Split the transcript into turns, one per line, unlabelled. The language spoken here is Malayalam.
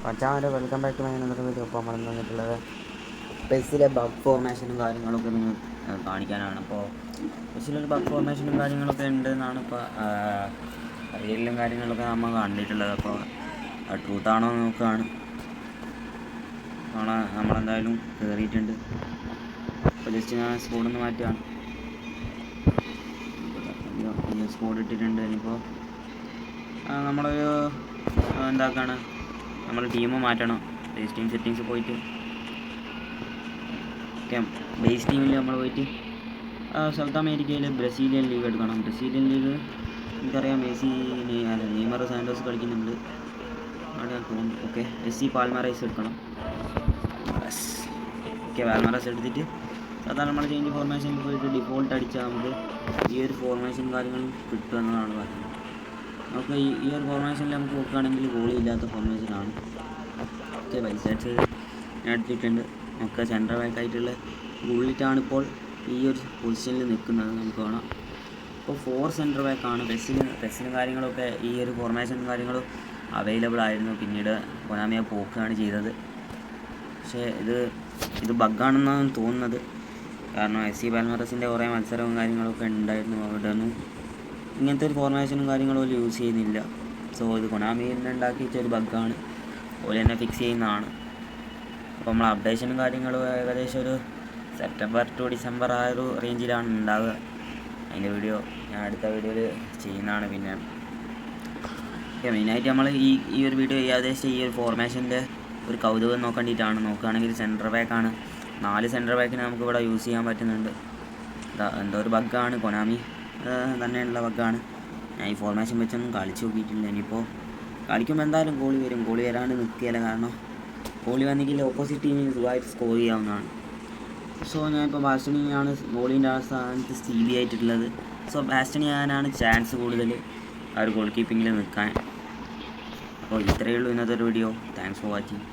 മച്ചാൻ്റെ welcome back to my another video. അപ്പോൾ നമ്മൾ വന്നിട്ടുള്ളത് പെസ്സിലെ ബഗ് ഫോർമേഷനും കാര്യങ്ങളൊക്കെ നിങ്ങൾ കാണിക്കാനാണ്. അപ്പോൾ പെസ്സിലൊരു ബഗ് ഫോർമേഷനും കാര്യങ്ങളൊക്കെ ഉണ്ട് എന്നാണ് ഇപ്പോൾ റിയലിലും കാര്യങ്ങളൊക്കെ നമ്മൾ കണ്ടിട്ടുള്ളത്. അപ്പോൾ ട്രൂത്താണോ നോക്കുകയാണ്. നമ്മളെന്തായാലും കയറിയിട്ടുണ്ട്. അപ്പോൾ ജസ്റ്റ് ഞാൻ സ്കോഡിൽ നിന്ന് മാറ്റുകയാണ്. സ്കോഡ് ഇട്ടിട്ടുണ്ട്. ഇനിയിപ്പോൾ നമ്മളൊരു എന്താക്കാണ്, നമ്മൾ ടീം മാറ്റണം. ബേസ് ടീം സെറ്റിങ്സ് പോയിട്ട് ബേസ് ടീമിൽ നമ്മൾ പോയിട്ട് സൗത്ത് അമേരിക്കയിൽ ബ്രസീലിയൻ ലീഗ് എടുക്കണം. ബ്രസീലിയൻ ലീഗ് എനിക്കറിയാം മെസ്സി നെയ്മർ സാൻഡോസ് കളിക്കുന്നുണ്ട് അവിടെ തോന്നുന്നു. ഓക്കെ, മെസ്സി പാൽമറൈസ് എടുക്കണം. ഓക്കെ, പാൽമറൈസ് എടുത്തിട്ട് സാധാരണ നമ്മൾ ചേഞ്ച് ഫോർമേഷനിൽ പോയിട്ട് ഡിഫോൾട്ട് അടിച്ചാൽ നമുക്ക് ഈ ഒരു ഫോർമേഷൻ കാര്യങ്ങളും കിട്ടുമെന്നതാണ് പറയുന്നത്. നമുക്ക് ഈ ഒരു ഫോർമേഷനിൽ നമുക്ക് നോക്കുകയാണെങ്കിൽ ഗോളിയില്ലാത്ത ഫോർമേഷനാണ്. ഓക്കെ, ബൈസൈഡ്സ് ഞാൻ എടുത്തിട്ടുണ്ട്. നമുക്ക് സെൻട്രൽ ബാക്ക് ആയിട്ടുള്ള ഗുള്ളിറ്റാണ് ഇപ്പോൾ ഈ ഒരു പൊസിഷനിൽ നിൽക്കുന്നത്. നമുക്ക് കാണാം ഇപ്പോൾ 4 സെൻട്രൽ ബാക്കാണ്. പെസ്സിന് കാര്യങ്ങളൊക്കെ ഈ ഒരു ഫോർമേഷൻ കാര്യങ്ങളും അവൈലബിൾ ആയിരുന്നു. പിന്നീട് കൊനാമിയെ പോക്കുകയാണ് ചെയ്തത്. പക്ഷേ ഇത് ബഗ്ഗാണെന്നാണ് തോന്നുന്നത്. കാരണം എസ്സി പാൽമറസിൻ്റെ കുറേ മത്സരവും കാര്യങ്ങളൊക്കെ ഉണ്ടായിരുന്നു. അവിടെ ഒന്നും ഇങ്ങനത്തെ ഒരു ഫോർമേഷനും കാര്യങ്ങളും യൂസ് ചെയ്യുന്നില്ല. സോ ഇത് കൊനാമിയിൽ നിന്ന് ഉണ്ടാക്കിയിട്ട് ഒരു ബഗ്ഗാണ്, ഓല് തന്നെ ഫിക്സ് ചെയ്യുന്നതാണ്. അപ്പോൾ നമ്മൾ അപ്ഡേഷനും കാര്യങ്ങളും ഏകദേശം ഒരു സെപ്റ്റംബർ ടു ഡിസംബർ ആ ഒരു റേഞ്ചിലാണ് ഉണ്ടാവുക. അതിൻ്റെ വീഡിയോ ഞാൻ അടുത്ത വീഡിയോയിൽ ചെയ്യുന്നതാണ്. പിന്നെ മെയിനായിട്ട് നമ്മൾ ഈ ഒരു വീഡിയോ ഏകദേശം ഈ ഒരു ഫോർമേഷൻ്റെ ഒരു കൗതുകം നോക്കേണ്ടിയിട്ടാണ്. നോക്കുകയാണെങ്കിൽ സെൻട്രൽ ബാക്കാണ്. 4 സെൻട്രൽ ബാക്കിന് നമുക്ക് ഇവിടെ യൂസ് ചെയ്യാൻ പറ്റുന്നുണ്ട്. എന്തോ ഒരു ബഗ്ഗാണ്, കൊനാമി തന്നെയുള്ള ബഗ്ഗാണ്. ഞാൻ ഈ ഫോർമേഷൻ വെച്ചൊന്നും കളിച്ച് നോക്കിയിട്ടില്ല. ഇനിയിപ്പോൾ കളിക്കുമ്പോൾ എന്തായാലും ഗോളി വരും. ഗോളി വരാണ്ട് നിൽക്കുകയില്ല. കാരണം ഗോളി വന്നെങ്കിൽ ഓപ്പോസിറ്റ് ടീമിന് സുഖമായിട്ട് സ്കോർ ചെയ്യാവുന്നതാണ്. സോ ഞാനിപ്പോൾ ബാസ്റ്റണിയാണ് ഗോളിൻ്റെ ആ സ്ഥാനത്ത് CB ആയിട്ടുള്ളത്. സോ ബാസ്റ്റണി ആകാനാണ് ചാൻസ് കൂടുതൽ ആ ഒരു ഗോൾ കീപ്പിങ്ങിൽ നിൽക്കാൻ. അപ്പോൾ ഇത്രയേ ഉള്ളൂ ഇന്നത്തെ ഒരു വീഡിയോ. Thanks for watching.